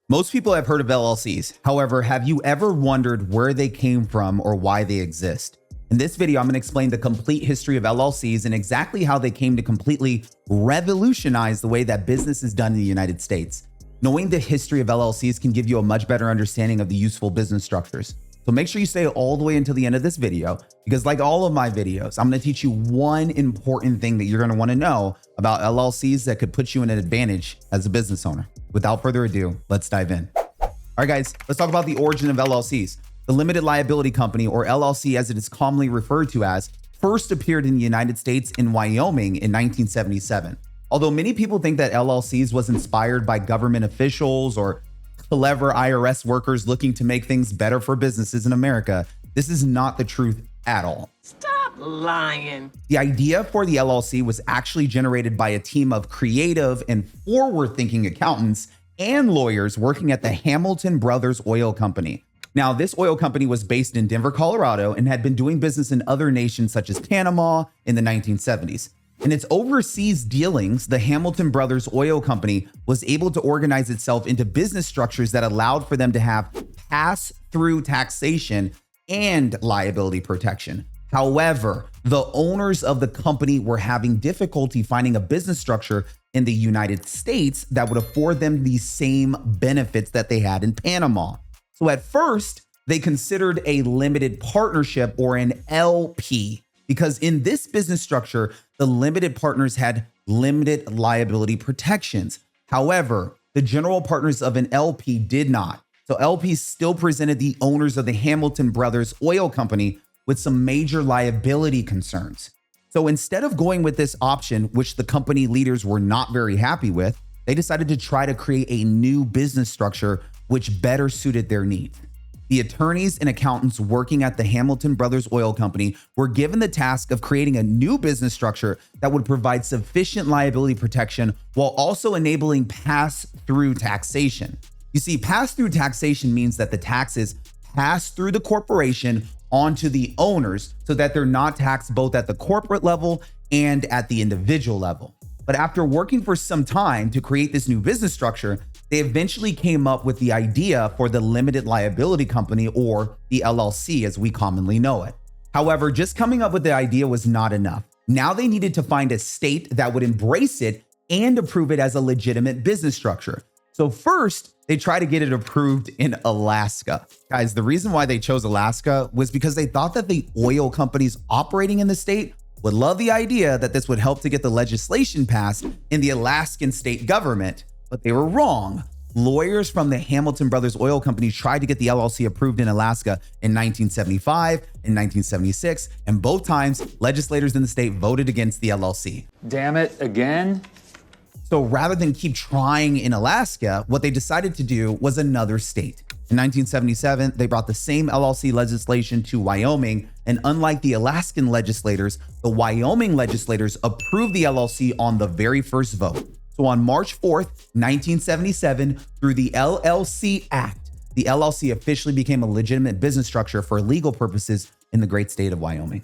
Most people have heard of LLCs. However, have you ever wondered where they came from or why they exist? In this video, I'm going to explain the complete history of LLCs and exactly how they came to completely revolutionize the way that business is done in the United States. Knowing the history of LLCs can give you a much better understanding of the useful business structures. So make sure you stay all the way until the end of this video, because like all of my videos, I'm going to teach you one important thing that you're going to want to know about LLCs that could put you in an advantage as a business owner. Without further ado, let's dive in. All right, guys, let's talk about the origin of LLCs. The Limited Liability Company, or LLC as it is commonly referred to as, first appeared in the United States in Wyoming in 1977. Although many people think that LLCs was inspired by government officials or clever IRS workers looking to make things better for businesses in America, this is not the truth at all. Stop lying. The idea for the LLC was actually generated by a team of creative and forward-thinking accountants and lawyers working at the Hamilton Brothers Oil Company. Now, this oil company was based in Denver, Colorado, and had been doing business in other nations such as Panama in the 1970s. In its overseas dealings, the Hamilton Brothers Oil Company was able to organize itself into business structures that allowed for them to have pass-through taxation and liability protection. However, the owners of the company were having difficulty finding a business structure in the United States that would afford them the same benefits that they had in Panama. So at first, they considered a limited partnership or an LP, because in this business structure, the limited partners had limited liability protections. However, the general partners of an LP did not. So LPs still presented the owners of the Hamilton Brothers Oil Company with some major liability concerns. So instead of going with this option, which the company leaders were not very happy with, they decided to try to create a new business structure which better suited their needs. The attorneys and accountants working at the Hamilton Brothers Oil Company were given the task of creating a new business structure that would provide sufficient liability protection while also enabling pass-through taxation. You see, pass-through taxation means that the taxes pass through the corporation onto the owners so that they're not taxed both at the corporate level and at the individual level. But after working for some time to create this new business structure, they eventually came up with the idea for the Limited Liability Company, or the LLC as we commonly know it. However, just coming up with the idea was not enough. Now they needed to find a state that would embrace it and approve it as a legitimate business structure. So first, they tried to get it approved in Alaska. Guys, the reason why they chose Alaska was because they thought that the oil companies operating in the state would love the idea that this would help to get the legislation passed in the Alaskan state government. But they were wrong. Lawyers from the Hamilton Brothers Oil Company tried to get the LLC approved in Alaska in 1975 and 1976, and both times legislators in the state voted against the LLC. Damn it, again? So rather than keep trying in Alaska, what they decided to do was another state. In 1977, they brought the same LLC legislation to Wyoming, and unlike the Alaskan legislators, the Wyoming legislators approved the LLC on the very first vote. So on March 4th, 1977, through the LLC Act, the LLC officially became a legitimate business structure for legal purposes in the great state of Wyoming.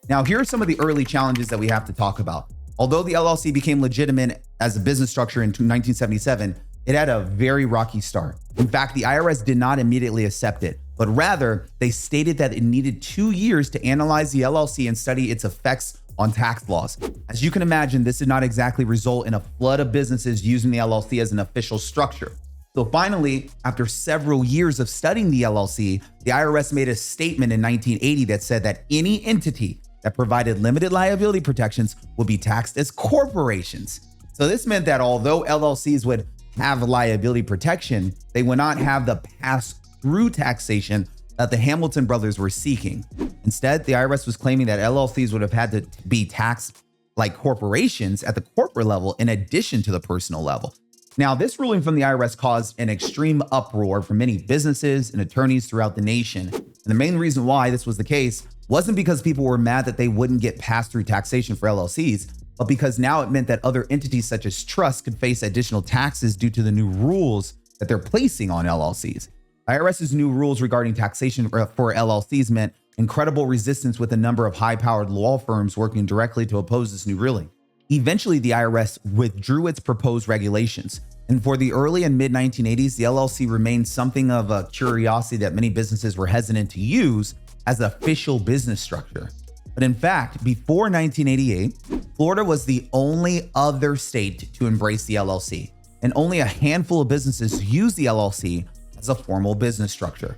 Now, here are some of the early challenges that we have to talk about. Although the LLC became legitimate as a business structure in 1977, it had a very rocky start. In fact, the IRS did not immediately accept it, but rather they stated that it needed 2 years to analyze the LLC and study its effects on tax laws. As you can imagine, this did not exactly result in a flood of businesses using the LLC as an official structure. So finally, after several years of studying the LLC, the IRS made a statement in 1980 that said that any entity that provided limited liability protections would be taxed as corporations. So this meant that although LLCs would have liability protection, they would not have the pass-through taxation that the Hamilton brothers were seeking. Instead, the IRS was claiming that LLCs would have had to be taxed like corporations at the corporate level in addition to the personal level. Now, this ruling from the IRS caused an extreme uproar for many businesses and attorneys throughout the nation. And the main reason why this was the case wasn't because people were mad that they wouldn't get pass-through taxation for LLCs, but because now it meant that other entities such as trusts could face additional taxes due to the new rules that they're placing on LLCs. IRS's new rules regarding taxation for LLCs meant incredible resistance with a number of high-powered law firms working directly to oppose this new ruling. Eventually, the IRS withdrew its proposed regulations. And for the early and mid 1980s, the LLC remained something of a curiosity that many businesses were hesitant to use as an official business structure. But in fact, before 1988, Florida was the only other state to embrace the LLC, and only a handful of businesses use the LLC as a formal business structure.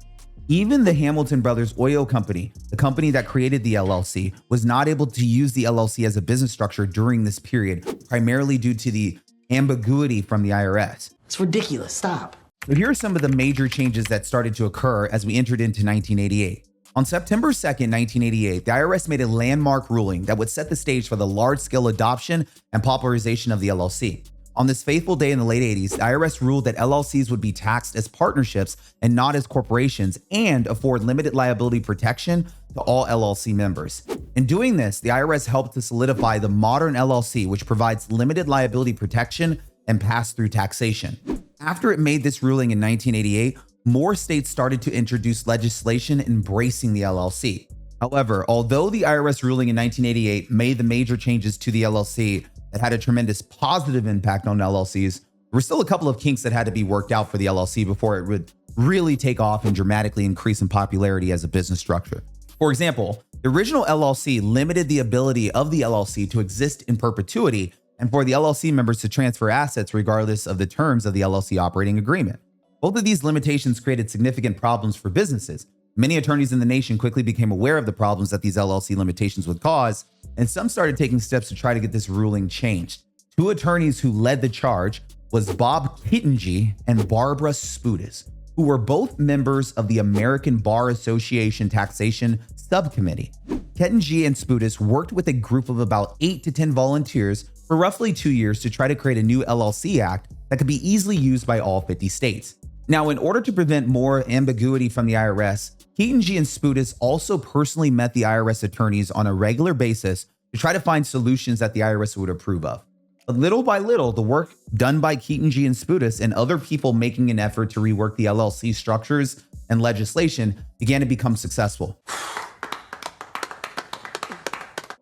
Even the Hamilton Brothers Oil Company, the company that created the LLC, was not able to use the LLC as a business structure during this period, primarily due to the ambiguity from the IRS. It's ridiculous. Stop. But here are some of the major changes that started to occur as we entered into 1988. On September 2nd, 1988, the IRS made a landmark ruling that would set the stage for the large-scale adoption and popularization of the LLC. On this fateful day in the late 80s, the IRS ruled that LLCs would be taxed as partnerships and not as corporations, and afford limited liability protection to all LLC members. In doing this, the IRS helped to solidify the modern LLC, which provides limited liability protection and pass-through taxation. After it made this ruling in 1988, more states started to introduce legislation embracing the LLC. However, although the IRS ruling in 1988 made the major changes to the LLC that had a tremendous positive impact on LLCs, there were still a couple of kinks that had to be worked out for the LLC before it would really take off and dramatically increase in popularity as a business structure. For example, the original LLC limited the ability of the LLC to exist in perpetuity and for the LLC members to transfer assets regardless of the terms of the LLC operating agreement. Both of these limitations created significant problems for businesses. Many attorneys in the nation quickly became aware of the problems that these LLC limitations would cause, and some started taking steps to try to get this ruling changed. Two attorneys who led the charge was Bob Kittengy and Barbara Spudis, who were both members of the American Bar Association Taxation Subcommittee. Kittengy and Spudis worked with a group of about 8 to 10 volunteers for roughly 2 years to try to create a new LLC act that could be easily used by all 50 states. Now, in order to prevent more ambiguity from the IRS, Kittengy and Spudis also personally met the IRS attorneys on a regular basis to try to find solutions that the IRS would approve of. But little by little, the work done by Kittengy and Spudis and other people making an effort to rework the LLC structures and legislation began to become successful.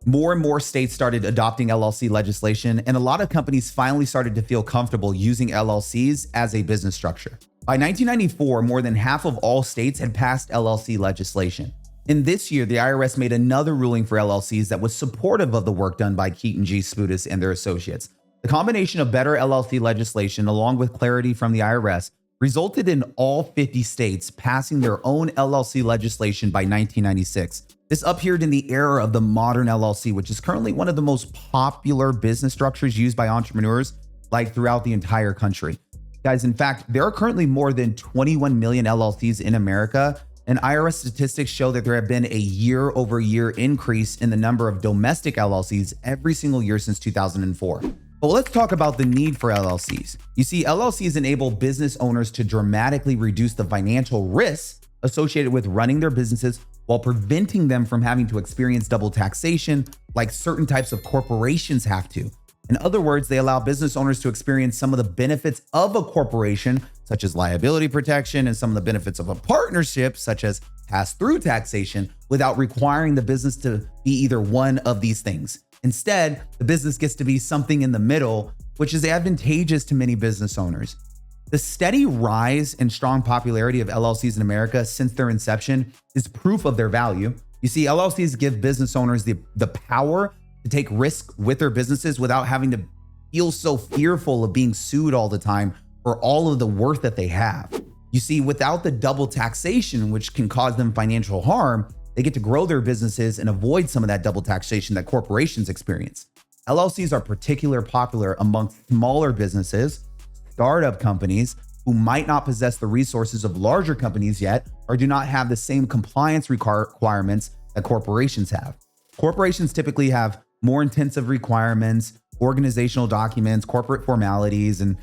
More and more states started adopting LLC legislation, and a lot of companies finally started to feel comfortable using LLCs as a business structure. By 1994, more than half of all states had passed LLC legislation. In this year, the IRS made another ruling for LLCs that was supportive of the work done by Kittengy, Spudis, and their associates. The combination of better LLC legislation along with clarity from the IRS resulted in all 50 states passing their own LLC legislation by 1996. This appeared in the era of the modern LLC, which is currently one of the most popular business structures used by entrepreneurs throughout the entire country. Guys, in fact, there are currently more than 21 million LLCs in America, and IRS statistics show that there have been a year-over-year increase in the number of domestic LLCs every single year since 2004. But let's talk about the need for LLCs. You see, LLCs enable business owners to dramatically reduce the financial risks associated with running their businesses while preventing them from having to experience double taxation like certain types of corporations have to. In other words, they allow business owners to experience some of the benefits of a corporation, such as liability protection, and some of the benefits of a partnership, such as pass-through taxation, without requiring the business to be either one of these things. Instead, the business gets to be something in the middle, which is advantageous to many business owners. The steady rise and strong popularity of LLCs in America since their inception is proof of their value. You see, LLCs give business owners the power to take risk with their businesses without having to feel so fearful of being sued all the time for all of the worth that they have. You see, without the double taxation, which can cause them financial harm, they get to grow their businesses and avoid some of that double taxation that corporations experience. LLCs are particularly popular amongst smaller businesses, startup companies who might not possess the resources of larger companies yet, or do not have the same compliance requirements that corporations have. Corporations typically have more intensive requirements, organizational documents, corporate formalities, and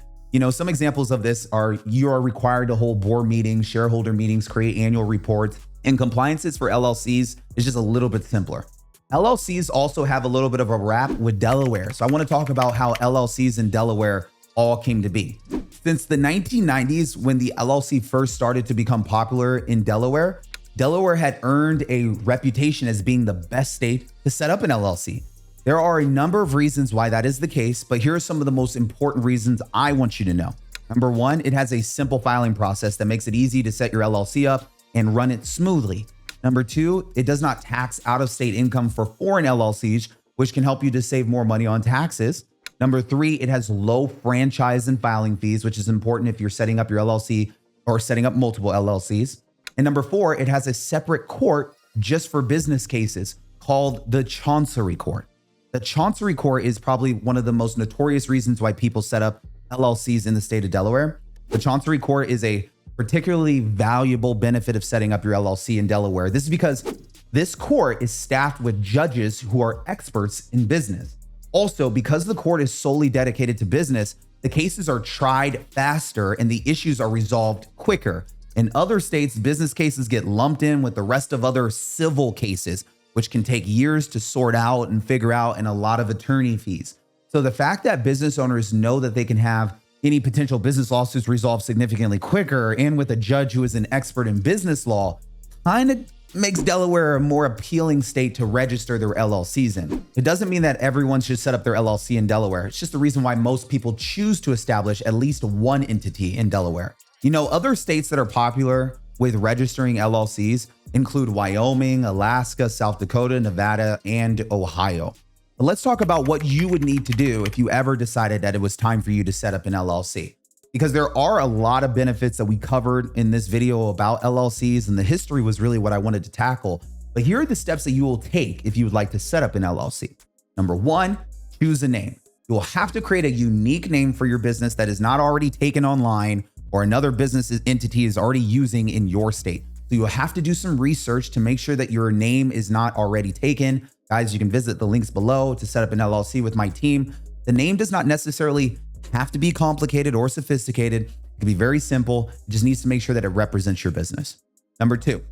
some examples of this are you are required to hold board meetings, shareholder meetings, create annual reports, and compliances for LLCs is just a little bit simpler. LLCs also have a little bit of a rap with Delaware. So I want to talk about how LLCs in Delaware all came to be. Since the 1990s, when the LLC first started to become popular in Delaware, Delaware had earned a reputation as being the best state to set up an LLC. There are a number of reasons why that is the case, but here are some of the most important reasons I want you to know. Number one, it has a simple filing process that makes it easy to set your LLC up and run it smoothly. Number two, it does not tax out-of-state income for foreign LLCs, which can help you to save more money on taxes. Number three, it has low franchise and filing fees, which is important if you're setting up your LLC or setting up multiple LLCs. And number four, it has a separate court just for business cases called the Chancery Court. The Chancery Court is probably one of the most notorious reasons why people set up LLCs in the state of Delaware. The Chancery Court is a particularly valuable benefit of setting up your LLC in Delaware. This is because this court is staffed with judges who are experts in business. Also, because the court is solely dedicated to business, the cases are tried faster and the issues are resolved quicker. In other states, business cases get lumped in with the rest of other civil cases, which can take years to sort out and figure out, and a lot of attorney fees. So the fact that business owners know that they can have any potential business lawsuits resolved significantly quicker and with a judge who is an expert in business law kind of makes Delaware a more appealing state to register their LLCs in. It doesn't mean that everyone should set up their LLC in Delaware. It's just the reason why most people choose to establish at least one entity in Delaware. You know, other states that are popular with registering LLCs include Wyoming, Alaska, South Dakota, Nevada, and Ohio. But let's talk about what you would need to do if you ever decided that it was time for you to set up an LLC. Because there are a lot of benefits that we covered in this video about LLCs, and the history was really what I wanted to tackle. But here are the steps that you will take if you would like to set up an LLC. Number one, choose a name. You will have to create a unique name for your business that is not already taken online or another business entity is already using in your state. So you'll have to do some research to make sure that your name is not already taken. Guys, you can visit the links below to set up an LLC with my team. The name does not necessarily have to be complicated or sophisticated. It can be very simple. It just needs to make sure that it represents your business. Number two,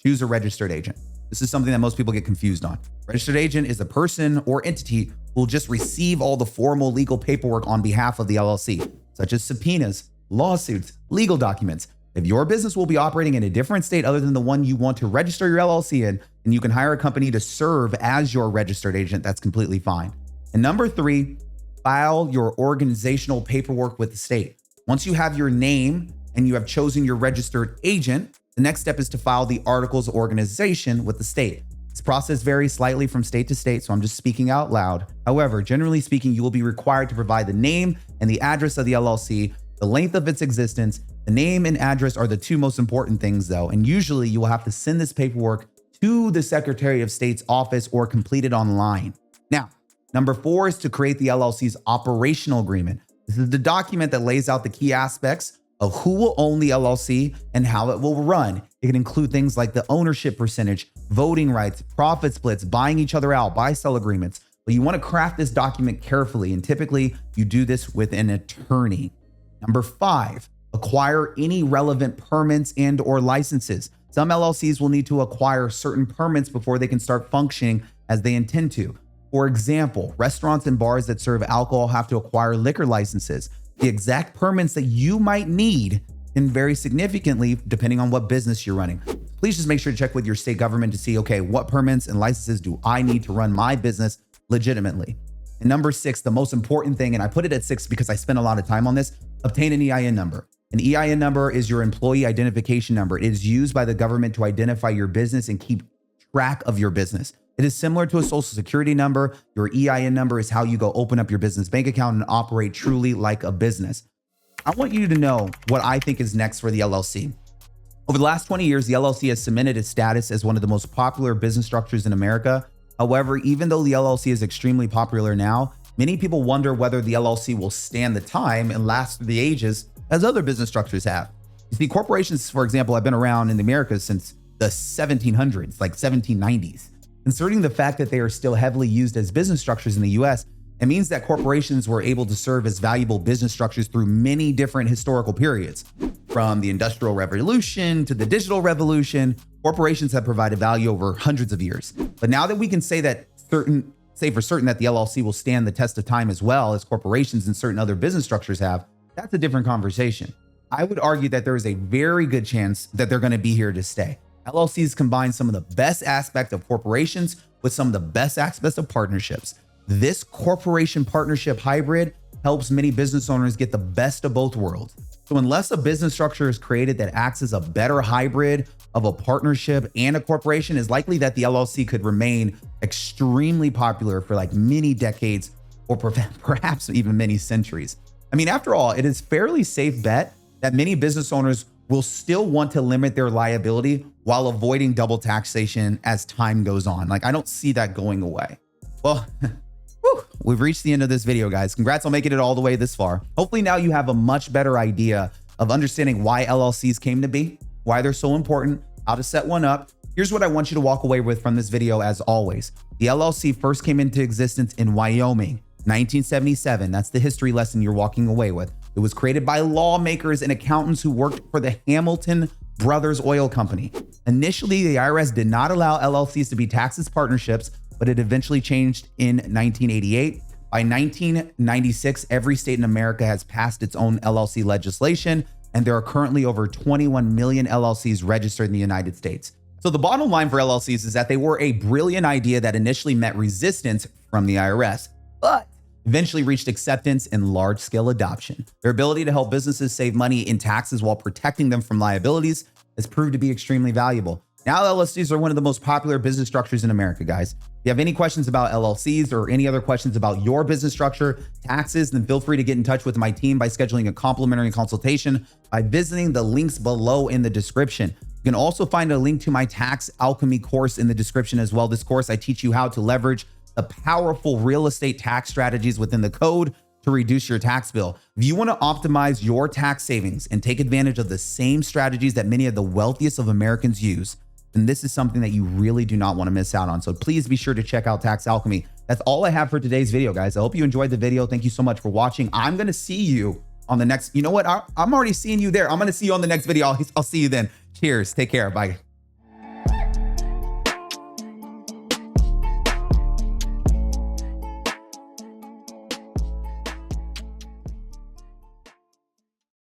choose a registered agent. This is something that most people get confused on. Registered agent is a person or entity who will just receive all the formal legal paperwork on behalf of the LLC, such as subpoenas, lawsuits, legal documents. If your business will be operating in a different state other than the one you want to register your LLC in, and you can hire a company to serve as your registered agent, that's completely fine. And number three, file your organizational paperwork with the state. Once you have your name and you have chosen your registered agent, the next step is to file the articles of organization with the state. This process varies slightly from state to state, so I'm just speaking out loud. However, generally speaking, you will be required to provide the name and the address of the LLC, the length of its existence. The name and address are the two most important things though, and usually you will have to send this paperwork to the Secretary of State's office or complete it online. Now, number four is to create the LLC's operational agreement. This is the document that lays out the key aspects of who will own the LLC and how it will run. It can include things like the ownership percentage, voting rights, profit splits, buying each other out, buy-sell agreements. But you want to craft this document carefully, and typically you do this with an attorney. Number five, acquire any relevant permits and or licenses. Some LLCs will need to acquire certain permits before they can start functioning as they intend to. For example, restaurants and bars that serve alcohol have to acquire liquor licenses. The exact permits that you might need can vary significantly depending on what business you're running. Please just make sure to check with your state government to see, okay, what permits and licenses do I need to run my business legitimately? And number six, the most important thing, and I put it at six because I spent a lot of time on this, obtain an EIN number. An EIN number is your employee identification number. It is used by the government to identify your business and keep track of your business. It is similar to a social security number. Your EIN number is how you go open up your business bank account and operate truly like a business. I want you to know what I think is next for the LLC. Over the last 20 years, the LLC has cemented its status as one of the most popular business structures in America. However, even though the LLC is extremely popular now, many people wonder whether the LLC will stand the time and last through the ages as other business structures have. You see, corporations, for example, have been around in the Americas since the 1700s, like 1790s. Concerning the fact that they are still heavily used as business structures in the US, it means that corporations were able to serve as valuable business structures through many different historical periods. From the Industrial Revolution to the Digital Revolution, corporations have provided value over hundreds of years. But now that we can say for certain that the LLC will stand the test of time as well as corporations and certain other business structures have, that's a different conversation. I would argue that there is a very good chance that they're going to be here to stay. LLCs combine some of the best aspects of corporations with some of the best aspects of partnerships. This corporation partnership hybrid helps many business owners get the best of both worlds. So unless a business structure is created that acts as a better hybrid of a partnership and a corporation, it's likely that the LLC could remain extremely popular for like many decades or perhaps even many centuries. I mean, after all, it is fairly safe bet that many business owners will still want to limit their liability while avoiding double taxation as time goes on. Like, I don't see that going away. Well, we've reached the end of this video, guys. Congrats on making it all the way this far. Hopefully now you have a much better idea of understanding why LLCs came to be, why they're so important, how to set one up. Here's what I want you to walk away with from this video as always. The LLC first came into existence in Wyoming, 1977. That's the history lesson you're walking away with. It was created by lawmakers and accountants who worked for the Hamilton Brothers Oil Company. Initially, the IRS did not allow LLCs to be taxed as partnerships, but it eventually changed in 1988. By 1996, every state in America has passed its own LLC legislation, and there are currently over 21 million LLCs registered in the United States. So the bottom line for LLCs is that they were a brilliant idea that initially met resistance from the IRS, but eventually reached acceptance and large-scale adoption. Their ability to help businesses save money in taxes while protecting them from liabilities has proved to be extremely valuable. Now LLCs are one of the most popular business structures in America, guys. If you have any questions about LLCs or any other questions about your business structure, taxes, then feel free to get in touch with my team by scheduling a complimentary consultation by visiting the links below in the description. You can also find a link to my tax alchemy course in the description as well. This course, I teach you how to leverage the powerful real estate tax strategies within the code to reduce your tax bill. If you want to optimize your tax savings and take advantage of the same strategies that many of the wealthiest of Americans use, then this is something that you really do not want to miss out on. So please be sure to check out Tax Alchemy. That's all I have for today's video, guys. I hope you enjoyed the video. Thank you so much for watching. I'm going to see you on the next, you know what? I'm already seeing you there. I'm going to see you on the next video. I'll see you then. Cheers. Take care. Bye.